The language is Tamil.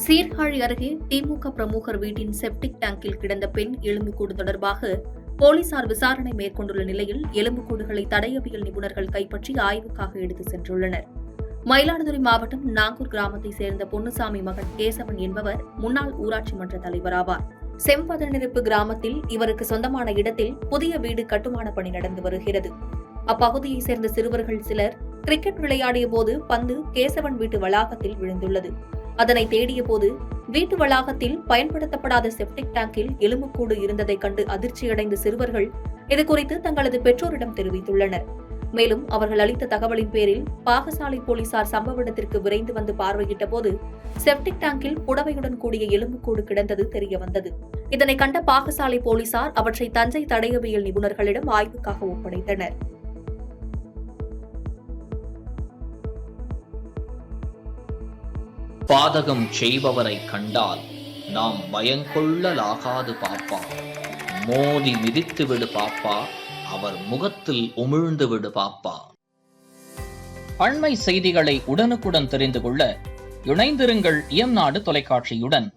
சீர்காழி அருகே திமுக பிரமுகர் வீட்டின் செப்டிக் டேங்கில் கிடந்த பெண் எலும்புக்கூடு தொடர்பாக போலீசார் விசாரணை மேற்கொண்டுள்ள நிலையில் எலும்புக்கூடுகளை தடயவியல் நிபுணர்கள் கைப்பற்றி ஆய்வுக்காக எடுத்துச் சென்றுள்ளனர். மயிலாடுதுறை மாவட்டம் நாங்கூர் கிராமத்தைச் சேர்ந்த பொன்னுசாமி மகன் கேசவன் என்பவர் முன்னாள் ஊராட்சி மன்ற தலைவர் ஆவார். செம்பதனிருப்பு கிராமத்தில் இவருக்கு சொந்தமான இடத்தில் புதிய வீடு கட்டுமான பணி நடந்து வருகிறது. அப்பகுதியைச் சேர்ந்த சிறுவர்கள் சிலர் கிரிக்கெட் விளையாடிய போது பந்து கேசவன் வீட்டு வளாகத்தில் விழுந்துள்ளது. அதனை தேடிய போது வீட்டு வளாகத்தில் பயன்படுத்தப்படாத செப்டிக் டேங்கில் எலும்புக்கூடு இருந்ததைக் கண்டு அதிர்ச்சியடைந்த சிறுவர்கள் இதுகுறித்து தங்களது பெற்றோரிடம் தெரிவித்துள்ளனர். மேலும் அவர்கள் அளித்த தகவலின் பேரில் பாகசாலை போலீசார் சம்பவ இடத்திற்கு விரைந்து வந்து பார்வையிட்ட போது செப்டிக் டேங்கில் புடவையுடன் கூடிய எலும்புக்கூடு கிடந்தது தெரியவந்தது. இதனை கண்ட பாகசாலை போலீசார் அவற்றை தஞ்சை தடயவியல் நிபுணர்களிடம் ஆய்வுக்காக ஒப்படைத்தனர். பாதகம் செய்பவரை கண்டால் நாம் பயங்கொள்ளலாகாது பாப்பா. மோதி மிதித்து விடு பாப்பா, அவர் முகத்தில் உமிழ்ந்து விடு பாப்பா. அண்மை செய்திகளை உடனுக்குடன் தெரிந்து கொள்ள இணைந்திருங்கள் இயம்நாடு தொலைக்காட்சியுடன்.